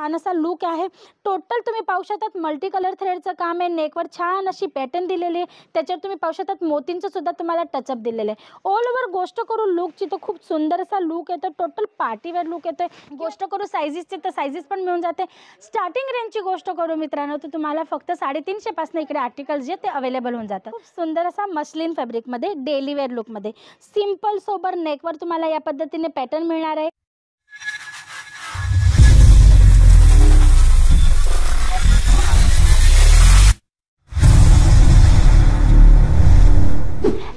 छान असा लुक आहे। टोटल तुम्ही पाहू शकतात मल्टी कलर थ्रेडचं काम आहे। नेकवर छान अशी पॅटर्न दिलेली आहे, त्याच्यावर तुम्ही पाहू शकतात मोतींचं सुद्धा तुम्हाला टचअप दिलेलं आहे। ऑल ओव्हर गोष्ट करू लुकची तर खूप सुंदर असा लुक येतो, टोटल पार्टीवेअर लुक येतोय। गोष्ट करू सायझेसची तर सायझेस पण मिळून जाते। स्टार्टिंग रेंजची गोष्ट करू मित्रांनो तर तुम्हाला फक्त 350 पासून इकडे आर्टिकल्स जे ते अवेलेबल होऊन जातात। खूप सुंदर असा मस्लिन फॅब्रिकमध्ये डेली वेअर लुकमध्ये सिंपल सोबर नेकवर तुम्हाला या पद्धतीने पॅटर्न मिळणार आहे।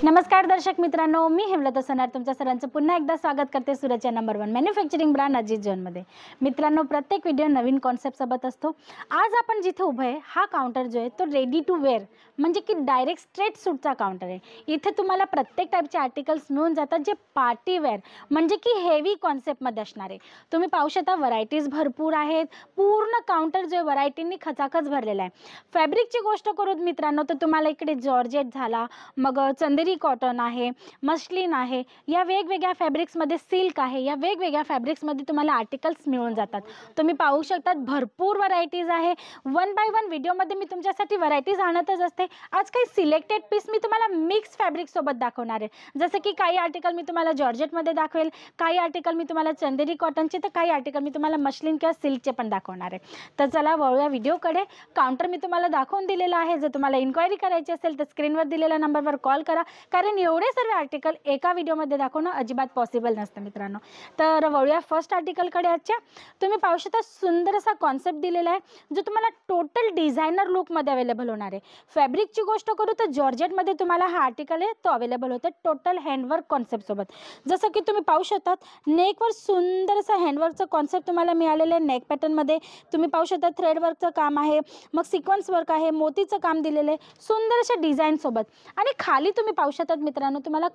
नमस्कार दर्शक मित्रांनो, मी हेमलता सनार तुमच्या सर्वांचं पुन्हा एकदा स्वागत करते सूरतच्या नंबर 1 मॅन्युफॅक्चरिंग ब्रँड अजित जोनमध्ये। मित्रांनो, प्रत्येक व्हिडिओ नवीन कॉन्सेप्ट सोबत असतो। आज आपण जिथे उभे आहे हा काउंटर जो आहे तो रेडी टू वेअर म्हणजे की डायरेक्ट स्ट्रेट सूटचा काउंटर आहे। इथे तुम्हाला प्रत्येक टाईपचे आर्टिकल्स मिळून जातात जे पार्टी वेअर म्हणजे की हेवी कॉन्सेप्टमध्ये असणार आहे। तुम्ही पाहू शकता व्हरायटीज भरपूर आहेत। पूर्ण काउंटर जो व्हरायटींनी खचाखच भरलेला आहे। फॅब्रिकची गोष्ट करू मित्रांनो तर तुम्हाला इकडे जॉर्जेट झाला, मग चंदेरी कॉटन आहे, मस्लिन आहे, या वेगवेगळ्या फॅब्रिक्समध्ये सिल्क आहे, या वेगवेगळ्या फॅब्रिक्समध्ये तुम्हाला आर्टिकल्स मिळून जातात। तुम्ही पाहू शकतात भरपूर व्हरायटीज आहे। वन बाय वन व्हिडिओमध्ये मी तुमच्यासाठी व्हरायटीज आणतच असते। आज काही सिलेक्टेड पीस मी तुम्हाला मिक्स फॅब्रिक सोबत दाखवणार आहे। जसं की काही आर्टिकल मी तुम्हाला जॉर्जेटमध्ये दाखवेल, काही आर्टिकल मी तुम्हाला चंदेरी कॉटनचे, तर काही आर्टिकल मी तुम्हाला मस्लिन किंवा सिल्कचे पण दाखवणार आहे। तर चला वळूया व्हिडिओकडे। काउंटर मी तुम्हाला दाखवून दिलेला आहे। जर तुम्हाला इन्क्वायरी करायची असेल तर स्क्रीनवर दिलेल्या नंबरवर कॉल करा, कारण एवढे सर्व आर्टिकल एका व्हिडिओमध्ये दाखवणं अजिबात पॉसिबल नसतं मित्रांनो। तर वळूया फर्स्ट आर्टिकलकडे। आजच्या तुम्ही पाहू शकता सुंदर असा कॉन्सेप्ट दिलेला आहे जो तुम्हाला टोटल डिझायनर लुकमध्ये अवेलेबल होणार आहे। फॅब्रिकची गोष्ट करू तर जॉर्जेटमध्ये तुम्हाला हा आर्टिकल आहे तो अवेलेबल होतो टोटल हँडवर्क कॉन्सेप्ट सोबत। जसं की तुम्ही पाहू शकतात नेकवर सुंदर असा हँडवर्कचं कॉन्सेप्ट तुम्हाला मिळालेलं आहे। नेक पॅटर्नमध्ये तुम्ही पाहू शकता थ्रेडवर्कचं काम आहे, मग सिक्वेन्स वर्क आहे, मोतीचं काम दिलेलं आहे सुंदर अशा डिझाईन सोबत। आणि खाली तुम्ही पाहू शकतात मित्रांनो तुम्हाला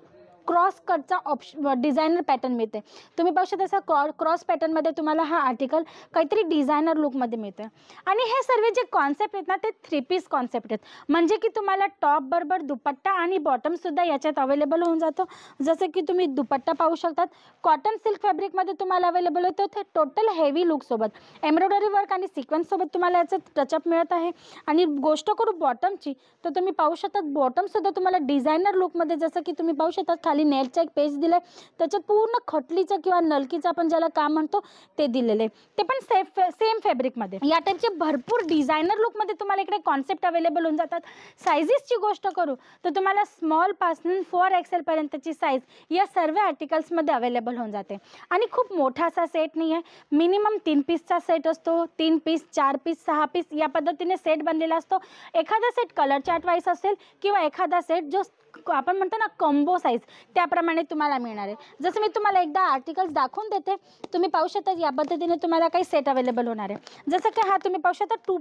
क्रॉस कटचा डिझायनर पॅटर्न मिळते। तुम्ही पाहू शकता असा क्रॉस पॅटर्नमध्ये तुम्हाला हा आर्टिकल काहीतरी डिझायनर लुकमध्ये मिळतं। आणि हे सर्व जे कॉन्सेप्ट आहेत ना ते 3 पीस कॉन्सेप्ट आहेत, म्हणजे की तुम्हाला टॉप बरोबर दुपट्टा आणि बॉटमसुद्धा याच्यात अवेलेबल होऊन जातो। जसं की तुम्ही दुपट्टा पाहू शकतात कॉटन सिल्क फॅब्रिकमध्ये तुम्हाला अवेलेबल होतं ते टोटल हेवी लुकसोबत एम्ब्रॉयडरी वर्क आणि सिक्वेन्ससोबत तुम्हाला याचं टचअप मिळत आहे। आणि गोष्ट करू बॉटमची तर तुम्ही पाहू शकतात बॉटमसुद्धा तुम्हाला डिझायनर लुकमध्ये, जसं की तुम्ही पाहू शकता खाली नेटचा एक पेज दिलाय, त्याच्यात पूर्ण खटलीचं किंवा नलकीचं आपण ज्याला काम म्हणतो ते दिलेले, ते पण सेम फॅब्रिकमध्ये। या टाईपचे भरपूर डिझायनर लुकमध्ये तुम्हाला इकडे कॉन्सेप्ट अवेलेबल होऊन जातात। सायझेसची गोष्ट करू तर तुम्हाला स्मॉल पासून 4XL पर्यंतची साईज या सर्व आर्टिकल्समध्ये अवेलेबल होऊन जाते। आणि खूप मोठा असा सेट नाही आहे, मिनिमम 3 पीसचा सेट असतो। 3 पीस, 4 पीस, 6 पीस या पद्धतीने सेट बनलेला असतो। एखादा सेट कलर चार्ट वाईज असेल किंवा एखादा सेट जो आपण म्हणतो ना कॉम्बो साईज त्याप्रमाणे तुम्हाला मिळणार आहे। जसं मी तुम्हाला एकदा आर्टिकल्स दाखवून देते, तुम्ही पाहू शकता या पद्धतीने तुम्हाला काही सेट अवेलेबल होणार आहे। जसं की हा तुम्ही पाहू शकता 2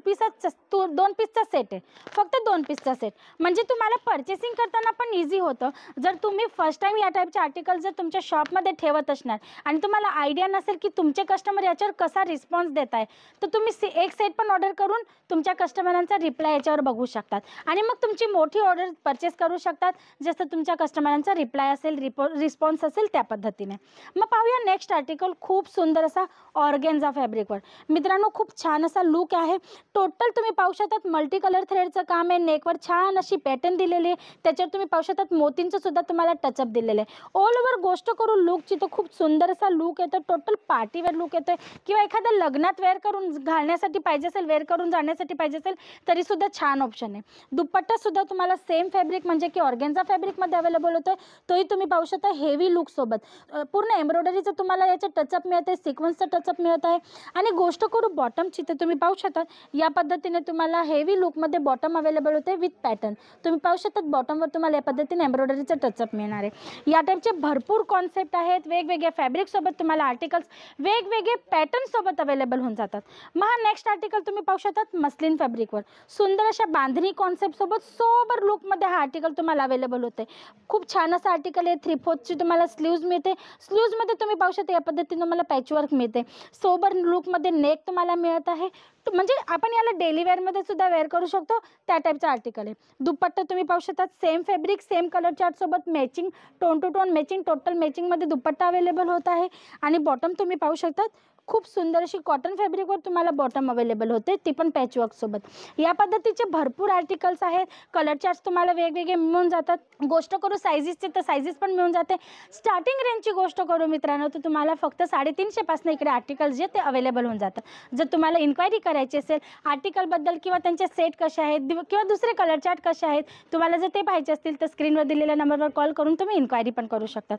पीसचा सेट आहे, फक्त 2 पीसचा सेट, म्हणजे तुम्हाला पर्चेसिंग करताना पण इझी होतं। जर तुम्ही फर्स्ट टाइम या टाईपचे आर्टिकल जर तुमच्या शॉपमध्ये ठेवत असणार आणि तुम्हाला आयडिया नसेल की तुमचे कस्टमर याच्यावर कसा रिस्पॉन्स देत आहे, तर तुम्ही एक सेट पण ऑर्डर करून तुमच्या कस्टमरांचा रिप्लाय याच्यावर बघू शकतात आणि मग तुमची मोठी ऑर्डर परचेस करू शकतात जसं तुमच्या कस्टमरांचा रिप्लाय असेल, रिस्पॉन्स असेल त्या पद्धतीने। मग पाहूया नेक्स्ट आर्टिकल। खूप सुंदर असा ऑर्गेन्झा फॅब्रिकवर मित्रांनो खूप छान असा लुक आहे। टोटल तुम्ही पाहू शकतात मल्टी कलर थ्रेडचं काम आहे। नेकवर छान अशी पॅटर्न दिलेली आहे, त्याच्यावर तुम्ही पाहू शकतात मोतींचं सुद्धा तुम्हाला टचअप दिलेलं आहे। ऑल ओव्हर गोष्ट करू लुकची तर खूप सुंदर असा लुक येतो, टोटल पार्टीवेअर लुक येतोय किंवा एखाद्या लग्नात वेअर करून घालण्यासाठी पाहिजे असेल, वेअर करून जाण्यासाठी पाहिजे असेल तरी सुद्धा छान ऑप्शन आहे। दुपट्टा सुद्धा तुम्हाला सेम फॅब्रिक म्हणजे की ऑर्गेन्झा फॅब्रिकमध्ये अवेलेबल होतं, तोही तुम्ही पाहू शकता हेवी लुक सोबत। पूर्ण एम्ब्रॉयडरीचं तुम्हाला याचं टचअप मिळते, सिक्वेन्सचं टचअप मिळत आहे। आणि गोष्ट करू बॉटमची तर तुम्ही पाहू शकता या पद्धतीने तुम्हाला हेवी लुकमध्ये बॉटम अवेलेबल होते विथ पॅटर्न। तुम्ही पाहू शकता बॉटमवर तुम्हाला या पद्धतीने एम्ब्रॉयडरीचं टचअप मिळणार आहे। या टाईपचे भरपूर कॉन्सेप्ट आहेत, वेगवेगळ्या फॅब्रिकसोबत तुम्हाला आर्टिकल्स वेगवेगळे पॅटर्नसोबत अवेलेबल होऊन जातात। मग हा नेक्स्ट आर्टिकल तुम्ही पाहू शकतात मस्लिन फॅब्रिकवर सुंदर अशा बांधणी कॉन्सेप्टसोबत सोबर लुकमध्ये हा आर्टिकल तुम्हाला अवेलेबल होते। खूप छान असं आर्टिकल आहे। 3/4ची तुम्हाला स्लीव्ज मिळते, स्लीव्जमध्ये तुम्ही पाहू शकता या पद्धतीने तुम्हाला पॅचवर्क मिळते। सोबर लुकमध्ये नेक तुम्हाला मिळत आहे, म्हणजे आपण याला डेली वेअरमध्ये सुद्धा वेअर करू शकतो त्या टाईपचं आर्टिकल आहे। दुपट्टा तुम्ही पाहू शकता सेम फॅब्रिक, सेम कलर चार्टसोबत matching, tone to tone matching, total मॅचिंगमध्ये दुपट्टा अवेलेबल होत आहे। आणि बॉटम तुम्ही पाहू शकता खूप सुंदर अशी कॉटन फॅब्रिकवर तुम्हाला बॉटम अवेलेबल होते, ती पण पॅचवर्क सोबत. या पद्धतीचे भरपूर आर्टिकल्स आहेत. कलर चार्ट्स तुम्हाला वेगवेगळे मिळून जातात. गोष्ट करू सायझेसची तर सायझेस पण मिळून जाते. स्टार्टिंग रेंजची गोष्ट करू मित्रांनो तर तुम्हाला फक्त 350 पासून इकडे आर्टिकल्स जे ते अवेलेबल होऊन जातात. जर तुम्हाला इन्क्वायरी करायची असेल आर्टिकलबद्दल किंवा त्यांचे सेट कसे आहेत किंवा दुसरे कलर चार्ट कसे आहेत, तुम्हाला जर ते पाहिजे असतील तर स्क्रीनवर दिलेल्या नंबरवर कॉल करून तुम्ही इन्क्वायरी पण करू शकतात.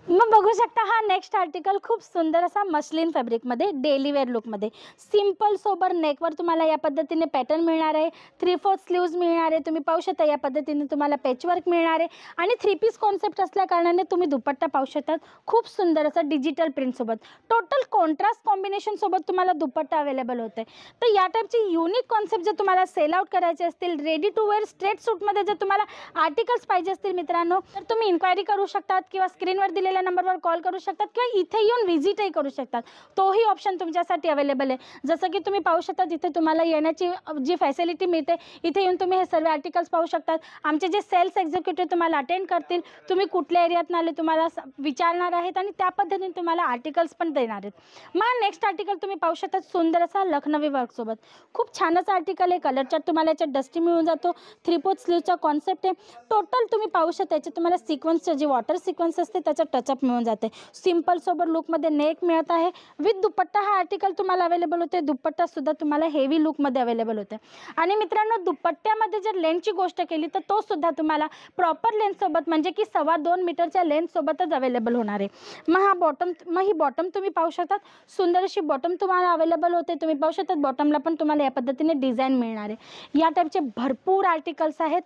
मग बघू शकता हा नेक्स्ट आर्टिकल खूप सुंदर असा मस्लिन फॅब्रिकमध्ये डेली वेअर लुकमध्ये सिंपल सोबर नेकवर तुम्हाला या पद्धतीने पॅटर्न मिळणार आहे. 3/4 स्लीव्ज मिळणार आहे. तुम्ही पाहू शकता या पद्धतीने तुम्हाला पॅचवर्क मिळणार आहे आणि 3 पीस कॉन्सेप्ट असल्या कारणाने तुम्ही दुपट्टा पाहू शकतात. खूप सुंदर असं डिजिटल प्रिंटसोबत टोटल कॉन्ट्रास्ट कॉम्बिनेशनसोबत तुम्हाला दुपट्टा अवेलेबल होते. तर या टाईपची युनिक कॉन्सेप्ट जर तुम्हाला सेल आउट करायचे असतील, रेडी टू वेअर स्ट्रेट सूटमध्ये जर तुम्हाला आर्टिकल्स पाहिजे असतील मित्रांनो तर तुम्ही इन्क्वायरी करू शकतात किंवा स्क्रीनवर दिलेल्या नंबरवर कॉल करू शकतात किंवा इथे येऊन व्हिजिटही करू शकतात. तोही ऑप्शन तुमच्यासाठी अवेलेबल आहे. जसं की तुम्ही पाहू शकता तिथे तुम्हाला येण्याची जी फॅसिलिटी मिळते, इथे येऊन तुम्ही हे सर्व आर्टिकल्स पाहू शकतात. आमचे जे सेल्स एक्झिक्युटिव्ह तुम्हाला अटेंड करतील, तुम्ही कुठल्या एरियातून आले तुम्हाला विचारणार आहेत आणि त्या पद्धतीने तुम्हाला आर्टिकल्स पण देणार आहेत. मग नेक्स्ट आर्टिकल तुम्ही पाहू शकता सुंदर असा लखनवी वर्कसोबत खूप छानच आर्टिकल आहे. कलर चार्ट तुम्हाला याच्यात डस्टी मिळून जातो. 3/4 स्लीवचा कॉन्सेप्ट आहे. टोटल तुम्ही पाहू शकता याच्यात तुम्हाला सिक्वेन्सचं जे वॉटर सिक्वेन्स असते त्याचा टचअप मिळून जाते. सिंपल सोबर लुकमध्ये नेक मिळत आहे. विथ दुपट्टा हा आर्टिकल तुम्हाला अवेलेबल होते. दुपट्टा सुद्धा तुम्हाला हेवी लुकमध्ये अवेलेबल होते. आणि मित्रांनो दुपट्ट्यामध्ये जर लेंथची गोष्ट केली तर तो सुद्धा तुम्हाला प्रॉपर लेंथसोबत म्हणजे की 2.25 मीटरच्या लेंथसोबतच अवेलेबल होणार आहे. मग ही बॉटम तुम्ही पाहू शकतात. सुंदर अशी बॉटम तुम्हाला अवेलेबल होते. तुम्ही पाहू शकतात बॉटमला पण तुम्हाला या पद्धतीने डिझाईन मिळणार आहे. या टाईपचे भरपूर आर्टिकल्स आहेत.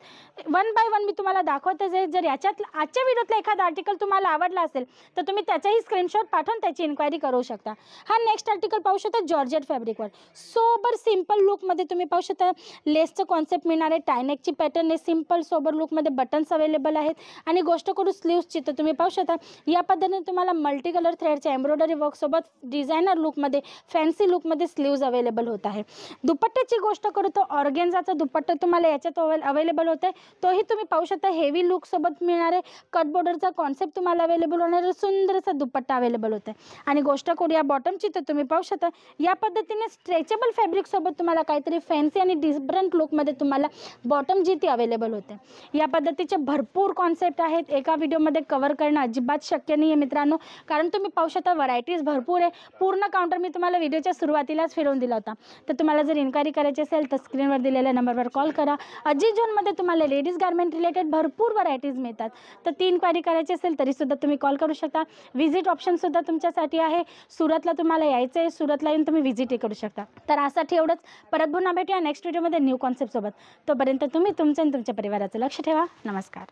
वन बाय वन मी तुम्हाला दाखवते जाईल. जर याच्यात आजच्या व्हिडिओतला एखादा आर्टिकल तुम्हाला आवडला असेल तर तुम्ही त्याचाही स्क्रीनशॉट पाठवून त्याची इन्क्वायरी करू शकता. हा नेक्स्ट आर्टिकल पाहू शकता जॉर्जेट फॅब्रिकवर सोबर सिंपल लुकमध्ये तुम्ही पाहू शकता. लेसचं कॉन्सेप्ट मिळणार आहे. टायनेकची पॅटर्न आहे. सिंपल सोबर लुकमध्ये बटन्स अवेलेबल आहेत. आणि गोष्ट करू स्लीव्सची तर तुम्ही पाहू शकता या पद्धतीने तुम्हाला मल्टी कलर थ्रेडच्या एम्ब्रॉयडरी वर्कसोबत डिझायनर लुकमध्ये फॅन्सी लुकमध्ये स्लीव्ज अवेलेबल होत आहे. दुपट्ट्याची गोष्ट करू तर ऑर्गेन्झाचा दुपट्टा तुम्हाला याच्यात अवेलेबल होत आहे. तोही तुम्ही पाहू शकता हेवी लुकसोबत मिळणार आहे. कट बॉर्डरचा कॉन्सेप्ट तुम्हाला अवेलेबल होणार आहे. सुंदर असा दुपट्टा अवेलेबल होता आहे. आणि गोष्ट करू या बॉटमची तर तुम्ही पाहू शकता या पद्धतीने स्ट्रेचेबल फॅब्रिकसोबत तुम्हाला काहीतरी फॅन्सी आणि डिफरंट लुकमध्ये तुम्हाला बॉटम जी ती अवेलेबल होते. या पद्धतीचे भरपूर कॉन्सेप्ट आहेत. एका व्हिडिओमध्ये कव्हर करणं अजिबात शक्य नाही आहे मित्रांनो, कारण तुम्ही पाहू शकता व्हरायटीज भरपूर आहे. पूर्ण काउंटर मी तुम्हाला व्हिडिओच्या सुरुवातीलाच फिरवून दिला होता. तर तुम्हाला जर इन्क्वायरी करायची असेल तर स्क्रीनवर दिलेल्या नंबरवर कॉल करा. अजित झोनमध्ये तुम्हाला लेडीज गार्मेंट रिलेटेड भरपूर व्हरायटीज मिळतात. तर ती इन्क्वायरी करायची असेल तरीसुद्धा तुम्ही कॉल करू शकता. व्हिजिट ऑप्शनसुद्धा तुमच्यासाठी आहे. सुरतला तुम्हाला यायचं आहे, सुरतला येऊन तुम्ही व्हिजिटही करू शकता. तर आजसाठी एवढंच. परत पुन्हा भेटूया नेक्स्ट व्हिडिओमध्ये न्यू कॉन्सेप्टसोबत. तोपर्यंत तुम्ही तुमचं आणि तुमच्या परिवाराचं लक्ष ठेवा. नमस्कार.